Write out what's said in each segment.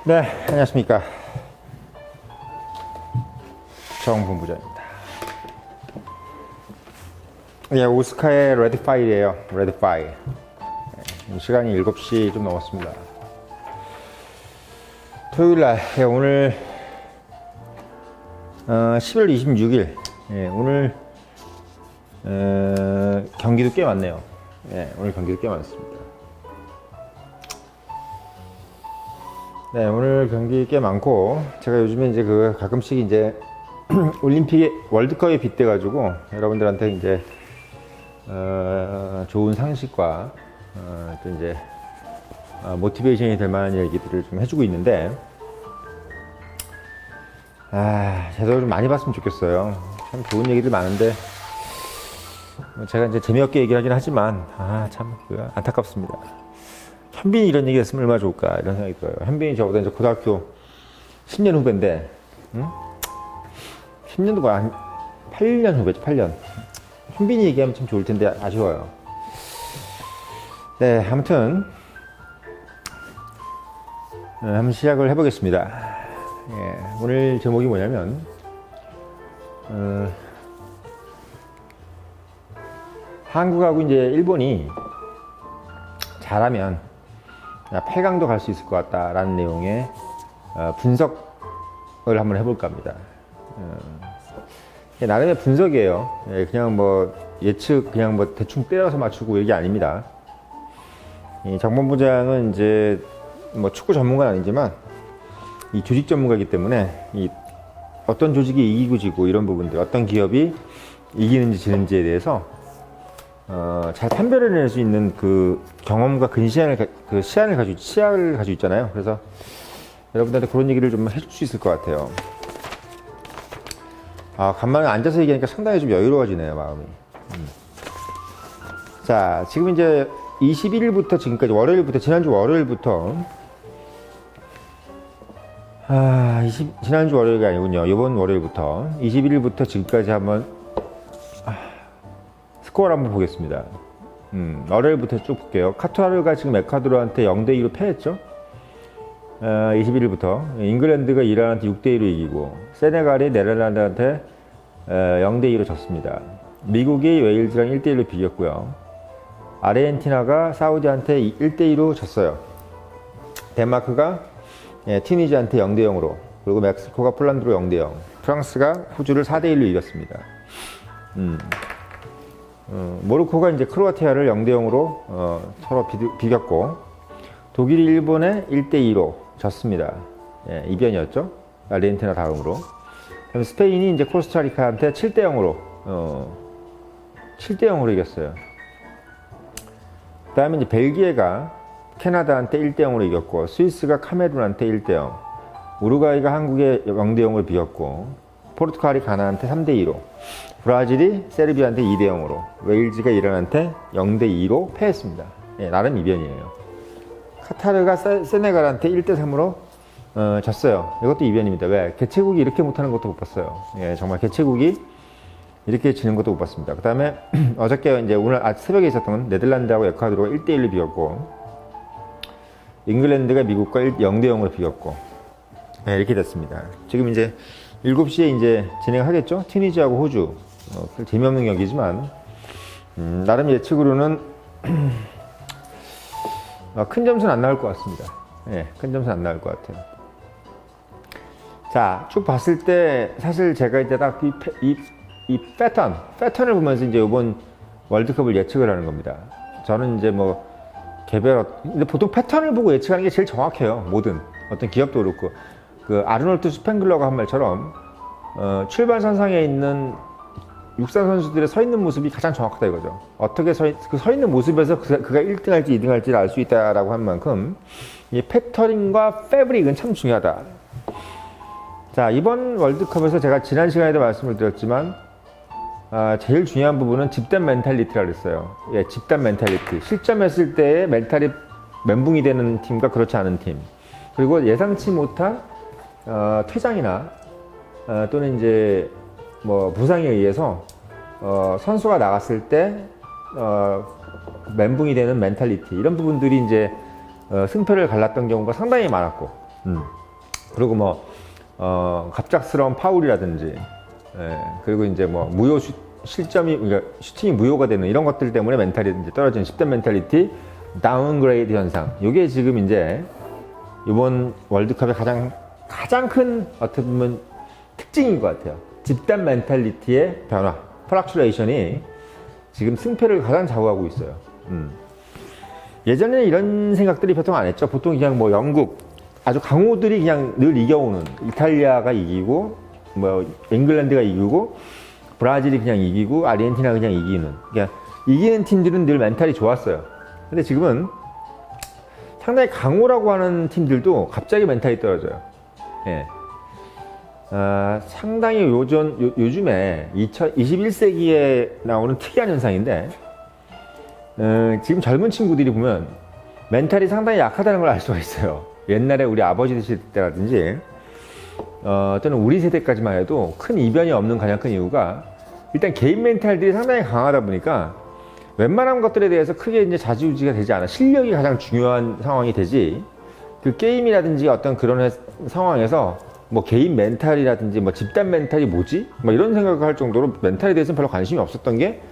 네, 안녕하십니까. 정본부장입니다. 예, 오스카의 레드 파일이에요. 레드 파일. 시간이 7시 좀 넘었습니다. 토요일날, 예, 오늘 10월 26일. 예, 오늘 경기도 꽤 많네요. 예, 오늘 경기도 꽤 많습니다. 네, 오늘 경기 꽤 많고, 제가 요즘에 이제 가끔씩 이제 올림픽에 월드컵에 빗대가지고 여러분들한테 이제 좋은 상식과 또 이제 모티베이션이 될 만한 얘기들을 좀 해주고 있는데, 제대로 좀 많이 봤으면 좋겠어요. 참 좋은 얘기들 많은데 제가 이제 재미없게 얘기를 하긴 하지만 참 안타깝습니다. 현빈이 이런 얘기 했으면 얼마나 좋을까 이런 생각이 들어요. 현빈이 저보다 이제 고등학교 10년 후배인데, 10년도 뭐야, 한 8년 후배죠. 8년. 현빈이 얘기하면 참 좋을 텐데 아쉬워요. 네, 아무튼 한번 시작을 해보겠습니다. 예, 오늘 제목이 뭐냐면 한국하고 이제 일본이 잘하면 8강도 갈 수 있을 것 같다라는 내용의 분석을 한번 해볼까 합니다. 나름의 분석이에요. 그냥 뭐 예측, 그냥 뭐 대충 때려서 맞추고 이게 아닙니다. 정본부장은 이제 뭐 축구 전문가는 아니지만 이 조직 전문가이기 때문에 이 어떤 조직이 이기고 지고 이런 부분들, 어떤 기업이 이기는지 지는지에 대해서 잘 판별을 낼 수 있는 그 경험과 시야를 가지고 있잖아요. 그래서 여러분들한테 그런 얘기를 좀 해줄 수 있을 것 같아요. 간만에 앉아서 얘기하니까 상당히 좀 여유로워지네요, 마음이. 자, 지금 이제 21일부터 지금까지 월요일부터, 지난주 월요일부터, 지난주 월요일이 아니군요. 이번 월요일부터, 21일부터 지금까지 한번, 스코어를 한번 보겠습니다. 월요일부터 쭉 볼게요. 카타르가 지금 에콰도르한테 0대2로 패했죠. 21일부터 잉글랜드가 이란한테 6대2로 이기고, 세네갈이 네덜란드한테 0대2로 졌습니다. 미국이 웨일즈랑 1대1로 비겼고요. 아르헨티나가 사우디한테 1대2로 졌어요. 덴마크가 튀니지한테 0대0으로, 그리고 멕시코가 폴란드로 0대0, 프랑스가 호주를 4대1로 이겼습니다. 모로코가 이제 크로아티아를 0대0으로 서로 비겼고, 독일이 일본에 1대2로 졌습니다. 예, 이변이었죠. 아르헨티나 다음으로. 그럼 스페인이 이제 코스타리카한테 7대0으로 이겼어요. 그 다음에 이제 벨기에가 캐나다한테 1대0으로 이겼고, 스위스가 카메룬한테 1대0, 우루과이가 한국에 0대0으로 비겼고, 포르투갈이 가나한테 3대2로, 브라질이 세르비아한테 2대0으로, 웨일즈가 이란한테 0대2로 패했습니다. 예, 나름 이변이에요. 카타르가 세네갈한테 1대3으로 졌어요. 이것도 이변입니다. 왜? 개최국이 이렇게 못하는 것도 못 봤어요. 예, 정말 개최국이 이렇게 지는 것도 못 봤습니다. 그 다음에 어저께 이제 오늘 새벽에 있었던 네덜란드하고 에콰도르가 1대1로 비겼고, 잉글랜드가 미국과 0대0으로 비겼고, 예, 이렇게 됐습니다. 지금 이제 7시에 이제 진행하겠죠? 튀니지하고 호주. 재미없는 경기지만, 나름 예측으로는 큰 점수는 안 나올 것 같습니다. 예, 큰 점수는 안 나올 것 같아요. 자, 쭉 봤을 때, 사실 제가 이제 딱 이 패턴을 보면서 이제 이번 월드컵을 예측을 하는 겁니다. 저는 이제 뭐, 근데 보통 패턴을 보고 예측하는 게 제일 정확해요. 뭐든. 어떤 기업도 그렇고. 아르놀드 스팽글러가 한 말처럼, 출발선상에 있는 육상 선수들의 서 있는 모습이 가장 정확하다 이거죠. 어떻게 서 있는 모습에서 그가 1등 할지 2등 할지를 알 수 있다라고 한 만큼, 이 패터링과 패브릭은 참 중요하다. 자, 이번 월드컵에서 제가 지난 시간에도 말씀을 드렸지만, 제일 중요한 부분은 집단 멘탈리티라고 했어요. 예, 집단 멘탈리티. 실점했을 때의 멘탈이 멘붕이 되는 팀과 그렇지 않은 팀. 그리고 예상치 못한 퇴장이나 또는 이제 뭐 부상에 의해서 선수가 나갔을 때 멘붕이 되는 멘탈리티 이런 부분들이 이제 승패를 갈랐던 경우가 상당히 많았고, 그리고 뭐 갑작스러운 파울이라든지, 그리고 이제 뭐 무효 실점이, 그러니까 슈팅이 무효가 되는 이런 것들 때문에 멘탈이 이제 떨어지는 10대 멘탈리티, 다운그레이드 현상. 이게 지금 이제 이번 월드컵의 가장 큰 어떻게 보면 특징인 것 같아요. 집단 멘탈리티의 변화, 플락츄레이션이 지금 승패를 가장 좌우하고 있어요. 예전에는 이런 생각들이 보통 안 했죠. 보통 그냥 뭐 영국 아주 강호들이 그냥 늘 이겨오는, 이탈리아가 이기고 뭐 잉글랜드가 이기고 브라질이 그냥 이기고 아르헨티나가 그냥 이기는, 그러니까 이기는 팀들은 늘 멘탈이 좋았어요. 근데 지금은 상당히 강호라고 하는 팀들도 갑자기 멘탈이 떨어져요. 예. 상당히 요즘에 21세기에 나오는 특이한 현상인데, 지금 젊은 친구들이 보면 멘탈이 상당히 약하다는 걸 알 수가 있어요. 옛날에 우리 아버지 시대 때라든지, 또는 우리 세대까지만 해도 큰 이변이 없는 가장 큰 이유가 일단 개인 멘탈들이 상당히 강하다 보니까 웬만한 것들에 대해서 크게 이제 좌지우지가 되지 않아. 실력이 가장 중요한 상황이 되지, 그 게임이라든지 어떤 그런 상황에서 뭐 개인 멘탈이라든지 뭐 집단 멘탈이 뭐지? 뭐 이런 생각을 할 정도로 멘탈에 대해서는 별로 관심이 없었던 게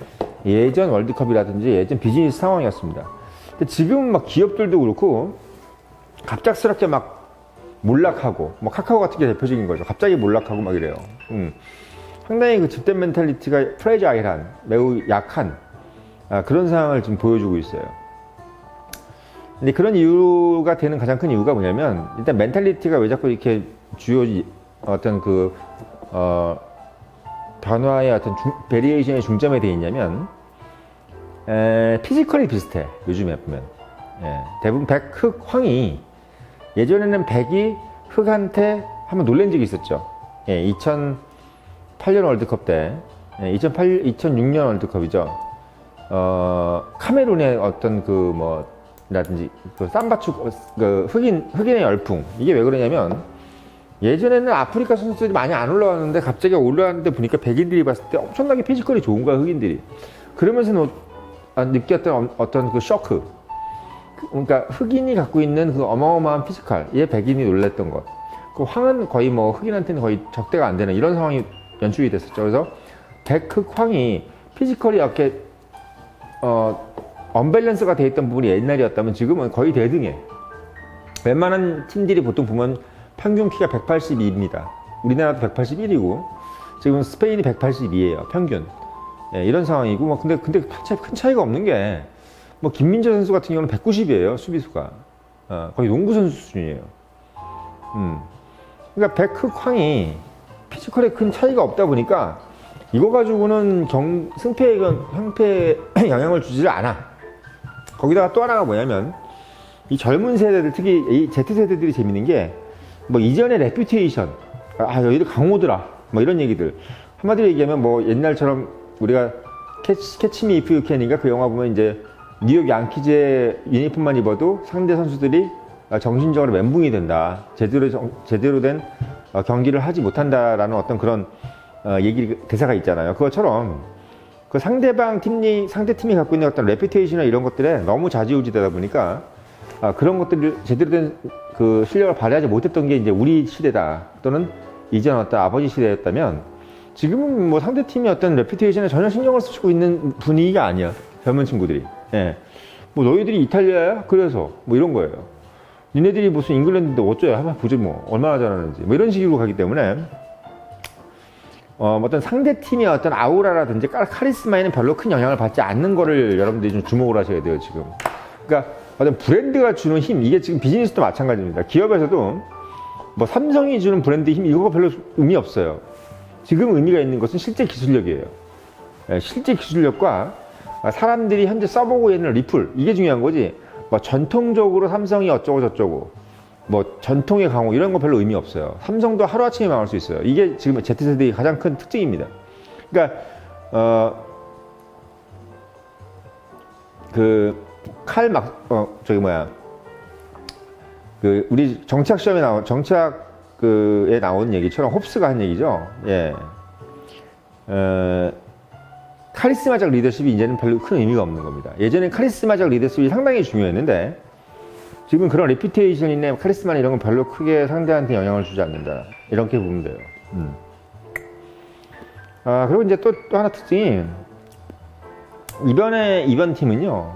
예전 월드컵이라든지 예전 비즈니스 상황이었습니다. 근데 지금 막 기업들도 그렇고 갑작스럽게 막 몰락하고, 뭐 카카오 같은 게 대표적인 거죠. 갑자기 몰락하고 막 이래요. 상당히 그 집단 멘탈리티가 프레자일한, 매우 약한 그런 상황을 지금 보여주고 있어요. 근데 그런 이유가 되는 가장 큰 이유가 뭐냐면, 일단 멘탈리티가 왜 자꾸 이렇게 주요 어떤 그 변화의 어떤 베리에이션의 중점에 되어 있냐면, 피지컬이 비슷해. 요즘에 보면 대부분 백, 흑, 황이, 예전에는 백이 흑한테 한번 놀란 적이 있었죠. 2008년 월드컵 때, 2006년 월드컵이죠. 카메룬의 어떤 라든지 그 삼바축, 그 흑인의 열풍, 이게 왜 그러냐면, 예전에는 아프리카 선수들이 많이 안 올라왔는데 갑자기 올라왔는데 보니까 백인들이 봤을 때 엄청나게 피지컬이 좋은 거야, 흑인들이. 그러면서 느꼈던 어떤 그 쇼크, 그러니까 흑인이 갖고 있는 그 어마어마한 피지컬, 얘 백인이 놀랬던 것, 그 황은 거의 뭐 흑인한테는 거의 적대가 안 되는 이런 상황이 연출이 됐었죠. 그래서 백, 흑, 황이 피지컬이 이렇게 언밸런스가 돼 있던 부분이 옛날이었다면 지금은 거의 대등해. 웬만한 팀들이 보통 보면 평균 키가 182입니다. 우리나라도 181이고 지금 스페인이 182예요. 평균. 이런 상황이고, 뭐 근데 큰 차이가 없는 게, 뭐 김민재 선수 같은 경우는 190이에요. 수비수가. 거의 농구 선수 수준이에요. 그러니까 백흑황이 피지컬에 큰 차이가 없다 보니까 이거 가지고는 승패에 영향을 주지를 않아. 거기다가 또 하나가 뭐냐면, 이 젊은 세대들, 특히 이 Z세대들이 재밌는 게, 뭐 이전의 레퓨테이션, 여기들 강호더라, 뭐 이런 얘기들. 한마디로 얘기하면 뭐 옛날처럼 우리가 캐치 미 이프 유 캔인가, 그 영화 보면 이제 뉴욕 양키즈의 유니폼만 입어도 상대 선수들이 정신적으로 멘붕이 된다, 제대로 된 경기를 하지 못한다라는 어떤 그런 대사가 있잖아요. 그것처럼 그 상대 팀이 갖고 있는 어떤 레퓨테이션이나 이런 것들에 너무 좌지우지되다 보니까 그런 것들을 제대로 된 그 실력을 발휘하지 못했던 게 이제 우리 시대다, 또는 이전 어떤 아버지 시대였다면, 지금은 뭐 상대 팀이 어떤 레퓨테이션에 전혀 신경을 쓰고 있는 분위기가 아니야, 젊은 친구들이. 뭐 너희들이 이탈리아야? 그래서 뭐 이런 거예요. 니네들이 무슨 잉글랜드인데 어쩌야? 한번 보지 뭐 얼마나 잘하는지, 뭐 이런 식으로 가기 때문에 어떤 상대 팀의 어떤 아우라라든지 카리스마에는 별로 큰 영향을 받지 않는 거를 여러분들이 좀 주목을 하셔야 돼요, 지금. 그러니까 어떤 브랜드가 주는 힘, 이게 지금 비즈니스도 마찬가지입니다. 기업에서도 뭐 삼성이 주는 브랜드 힘, 이거가 별로 의미 없어요. 지금 의미가 있는 것은 실제 기술력이에요. 실제 기술력과 사람들이 현재 써보고 있는 리플, 이게 중요한 거지. 뭐 전통적으로 삼성이 어쩌고 저쩌고, 뭐 전통의 강호, 이런 거 별로 의미 없어요. 삼성도 하루아침에 망할 수 있어요. 이게 지금 Z세대의 가장 큰 특징입니다. 그러니까 우리 정치학 시험에 나온 얘기처럼 홉스가 한 얘기죠. 카리스마적 리더십이 이제는 별로 큰 의미가 없는 겁니다. 예전엔 카리스마적 리더십이 상당히 중요했는데 지금 그런 레퓨테이션이나 카리스마나 이런 건 별로 크게 상대한테 영향을 주지 않는다. 이렇게 보면 돼요. 그리고 이제 또 하나 특징이 이번 팀은요,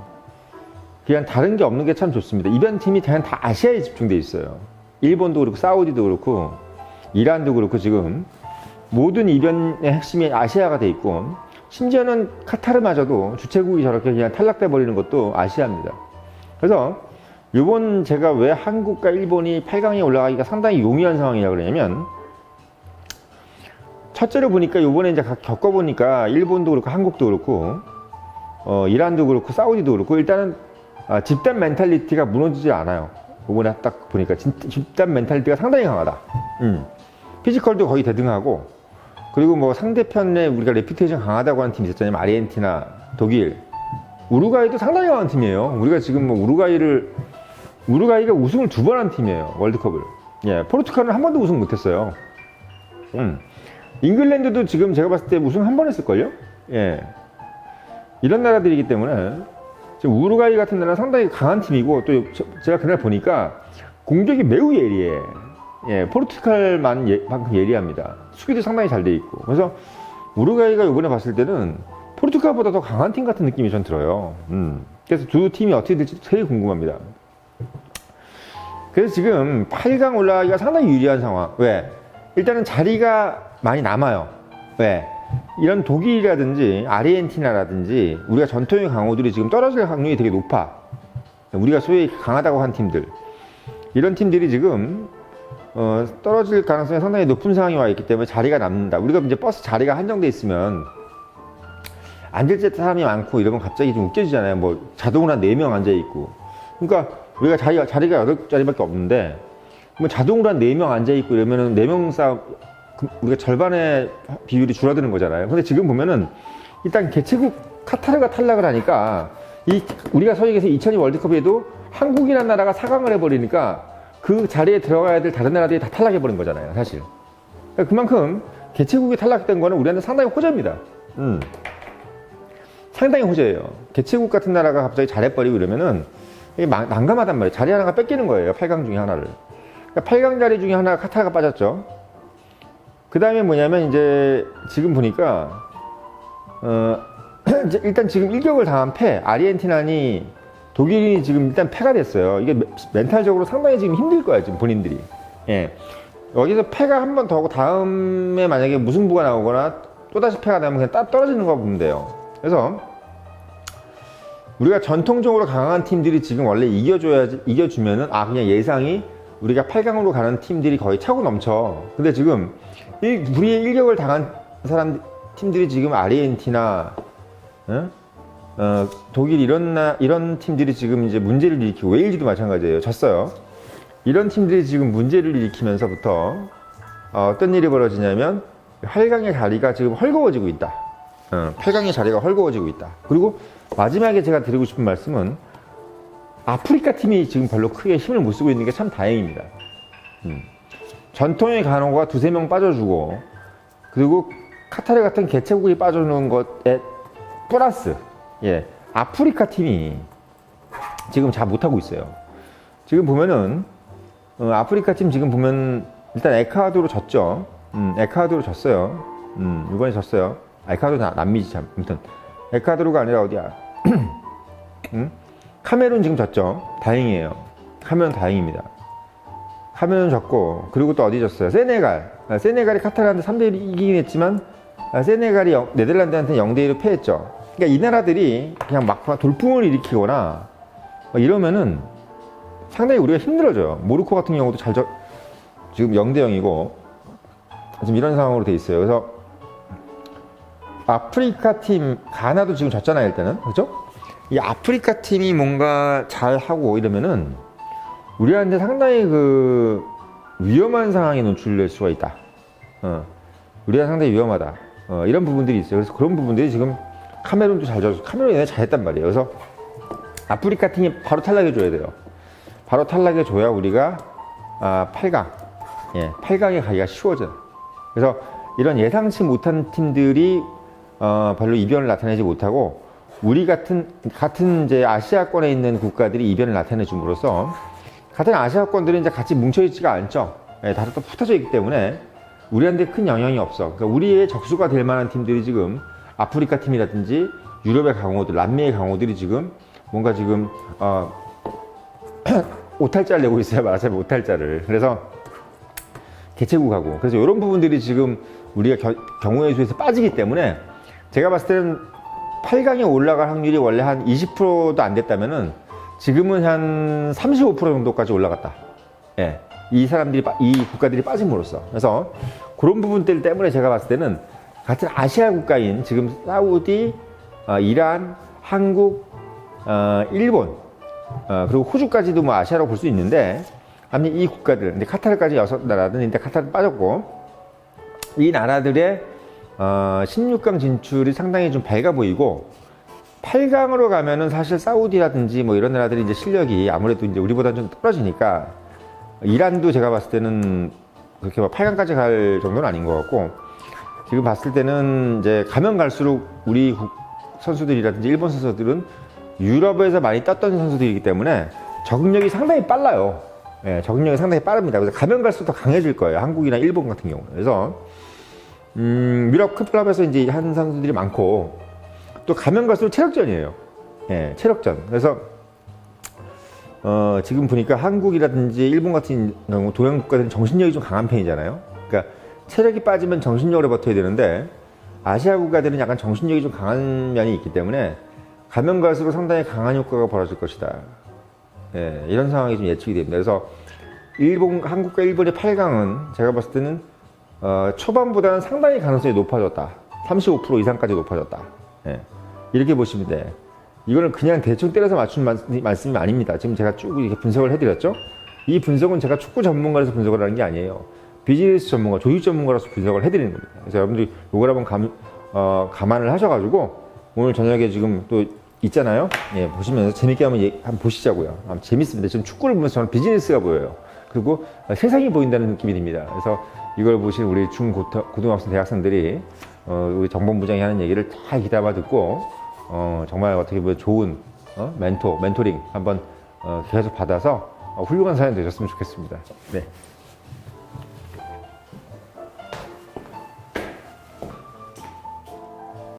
그냥 다른 게 없는 게 참 좋습니다. 이번 팀이 그냥 다 아시아에 집중돼 있어요. 일본도 그렇고 사우디도 그렇고 이란도 그렇고 지금 모든 이변의 핵심이 아시아가 돼 있고 심지어는 카타르마저도 주최국이 저렇게 그냥 탈락돼 버리는 것도 아시아입니다. 그래서 이번 제가 왜 한국과 일본이 8강에 올라가기가 상당히 용이한 상황이라고 그러냐면 첫째로 보니까 이번에 이제 겪어보니까 일본도 그렇고 한국도 그렇고 이란도 그렇고 사우디도 그렇고 일단은 집단 멘탈리티가 무너지지 않아요. 이번에 딱 보니까 집단 멘탈리티가 상당히 강하다. 피지컬도 거의 대등하고 그리고 뭐 상대편에 우리가 레퓨테이션 강하다고 하는 팀 있었잖아요. 아르헨티나, 독일, 우루과이도 상당히 강한 팀이에요. 우리가 지금 뭐 우루과이가 우승을 2번 한 팀이에요. 월드컵을. 예, 포르투갈은 한 번도 우승 못했어요. 잉글랜드도 지금 제가 봤을 때 우승 한 번 했을걸요? 예. 이런 나라들이기 때문에 지금 우루과이 같은 나라는 상당히 강한 팀이고 또 제가 그날 보니까 공격이 매우 예리해. 예, 포르투갈만큼 예리합니다. 수비도 상당히 잘 돼 있고. 그래서 우루과이가 이번에 봤을 때는 포르투갈보다 더 강한 팀 같은 느낌이 전 들어요. 그래서 두 팀이 어떻게 될지 되게 궁금합니다. 그래서 지금 8강 올라가기가 상당히 유리한 상황. 왜? 일단은 자리가 많이 남아요. 왜? 이런 독일이라든지 아르헨티나라든지 우리가 전통의 강호들이 지금 떨어질 확률이 되게 높아. 우리가 소위 강하다고 한 팀들. 이런 팀들이 지금 떨어질 가능성이 상당히 높은 상황이 와 있기 때문에 자리가 남는다. 우리가 이제 버스 자리가 한정돼 있으면 앉을 때 사람이 많고 이러면 갑자기 좀 웃겨지잖아요. 뭐 자동으로 한 4명 앉아 있고. 그러니까 우리가 자리가 8자리밖에 없는데 뭐 자동으로 한 4명 앉아 있고 이러면은 4명 싸움 우리가 절반의 비율이 줄어드는 거잖아요. 근데 지금 보면은 일단 개최국 카타르가 탈락을 하니까 우리가 소위 얘기해서 2002 월드컵에도 한국이라는 나라가 4강을 해버리니까 그 자리에 들어가야 될 다른 나라들이 다 탈락해버린 거잖아요, 사실. 그러니까 그만큼 개최국이 탈락된 거는 우리한테 상당히 호재입니다. 상당히 호재예요. 개최국 같은 나라가 갑자기 잘해버리고 이러면은 이게 난감하단 말이에요. 자리 하나가 뺏기는 거예요, 8강 중에 하나를. 그러니까 8강 자리 중에 하나가 카타르가 빠졌죠. 그 다음에 뭐냐면 이제 지금 보니까 일단 지금 1격을 당한 아르헨티나니 독일이 지금 일단 패가 됐어요. 이게 멘탈적으로 상당히 지금 힘들 거야, 지금 본인들이. 예. 여기서 패가 한 번 더 하고 다음에 만약에 무승부가 나오거나 또다시 패가 나면 그냥 딱 떨어지는 거 보면 돼요. 그래서 우리가 전통적으로 강한 팀들이 지금 원래 이겨주면은 그냥 예상이 우리가 8강으로 가는 팀들이 거의 차고 넘쳐. 근데 지금 우리의 1격을 당한 팀들이 지금 아르헨티나, 독일 이런 팀들이 지금 이제 문제를 일으키고 웨일즈도 마찬가지예요. 졌어요. 이런 팀들이 지금 문제를 일으키면서부터 어떤 일이 벌어지냐면 8강의 자리가 지금 헐거워지고 있다. 8강의 자리가 헐거워지고 있다. 그리고 마지막에 제가 드리고 싶은 말씀은 아프리카 팀이 지금 별로 크게 힘을 못 쓰고 있는 게 참 다행입니다. 전통의 간호가 2-3명 빠져주고 그리고 카타르 같은 개최국이 빠져주는 것에 플러스 아프리카 팀이 지금 잘 못하고 있어요. 지금 보면은 아프리카 팀 지금 보면 일단 에콰도르 졌죠. 에콰도르 졌어요. 이번에 졌어요. 에콰도르 남미지 참. 아무튼 에콰도르가 아니라 어디야? 카메룬 지금 졌죠. 다행이에요. 카메룬 다행입니다. 카메룬 졌고 그리고 또 어디 졌어요? 세네갈이 카타르한테 3대1 이기긴 했지만 세네갈이 네덜란드한테 0대1로 패했죠. 그러니까 이 나라들이 그냥 막 돌풍을 일으키거나 이러면은 상당히 우리가 힘들어져요. 모로코 같은 경우도 지금 0대0이고 지금 이런 상황으로 돼 있어요. 그래서 아프리카 팀 가나도 지금 졌잖아요. 일단은 그렇죠? 이 아프리카 팀이 뭔가 잘하고 이러면은 우리한테 상당히 위험한 상황에 노출될 수가 있다. 우리가 상당히 위험하다. 이런 부분들이 있어요. 그래서 그런 부분들이 지금 카메룬도 잘 졌어. 카메룬이 얘네 잘했단 말이에요. 그래서 아프리카 팀이 바로 탈락해줘야 돼요. 바로 탈락해줘야 우리가 8강, 8강에 가기가 쉬워져요. 그래서 이런 예상치 못한 팀들이 별로 이변을 나타내지 못하고 우리 같은 이제 아시아권에 있는 국가들이 이변을 나타내 줌으로써 같은 아시아권들은 이제 같이 뭉쳐있지가 않죠. 예, 다들 또 흩어져 있기 때문에 우리한테 큰 영향이 없어. 그러니까 우리의 적수가 될 만한 팀들이 지금 아프리카 팀이라든지 유럽의 강호들, 남미의 강호들이 지금 뭔가 지금 오탈자를 내고 있어요. 말하자면 오탈자를. 그래서 개최국하고 그래서 이런 부분들이 지금 우리가 경우의 수에서 빠지기 때문에 제가 봤을 때는 8강에 올라갈 확률이 원래 한 20%도 안 됐다면은 지금은 한 35% 정도까지 올라갔다. 예. 이 국가들이 빠짐으로써. 그래서 그런 부분들 때문에 제가 봤을 때는 같은 아시아 국가인 지금 사우디, 이란, 한국, 일본, 그리고 호주까지도 뭐 아시아로 볼 수 있는데, 아니 이 국가들, 근데 카타르까지 6나라는 근데 카타르 빠졌고, 이 나라들의 16강 진출이 상당히 좀 밝아 보이고, 8강으로 가면은 사실 사우디라든지 뭐 이런 나라들이 이제 실력이 아무래도 이제 우리보다 좀 떨어지니까, 이란도 제가 봤을 때는 그렇게 막 8강까지 갈 정도는 아닌 것 같고, 지금 봤을 때는 이제 가면 갈수록 우리 선수들이라든지 일본 선수들은 유럽에서 많이 떴던 선수들이기 때문에 적응력이 상당히 빨라요. 예, 적응력이 상당히 빠릅니다. 그래서 가면 갈수록 더 강해질 거예요. 한국이나 일본 같은 경우는. 그래서 유럽 클럽에서 이제 한 선수들이 많고 또 가면 갈수록 체력전이에요. 예, 체력전. 그래서 지금 보니까 한국이라든지 일본 같은 경우 동양 국가들은 정신력이 좀 강한 편이잖아요. 그러니까 체력이 빠지면 정신력으로 버텨야 되는데 아시아 국가들은 약간 정신력이 좀 강한 면이 있기 때문에 가면 갈수록 상당히 강한 효과가 벌어질 것이다. 예, 이런 상황이 좀 예측이 됩니다. 그래서 한국과 일본의 8강은 제가 봤을 때는 초반보다는 상당히 가능성이 높아졌다. 35% 이상까지 높아졌다. 예, 이렇게 보시면 돼. 이거는 그냥 대충 때려서 맞춘 말씀이 아닙니다. 지금 제가 쭉 이렇게 분석을 해드렸죠. 이 분석은 제가 축구 전문가라서 분석을 하는 게 아니에요. 비즈니스 전문가, 조직 전문가로서 분석을 해드리는 겁니다. 그래서 여러분들이 이걸 한번 감안을 하셔가지고 오늘 저녁에 지금 또 있잖아요. 예, 보시면서 재밌게 한번 보시자고요. 재밌습니다. 지금 축구를 보면서 저는 비즈니스가 보여요. 그리고 세상이 보인다는 느낌이 듭니다. 그래서 이걸 보신 우리 고등학생, 대학생들이 우리 정본부장이 하는 얘기를 다 귀담아 듣고 정말 어떻게 보면 좋은 멘토링 한번 계속 받아서 훌륭한 사연 되셨으면 좋겠습니다. 네.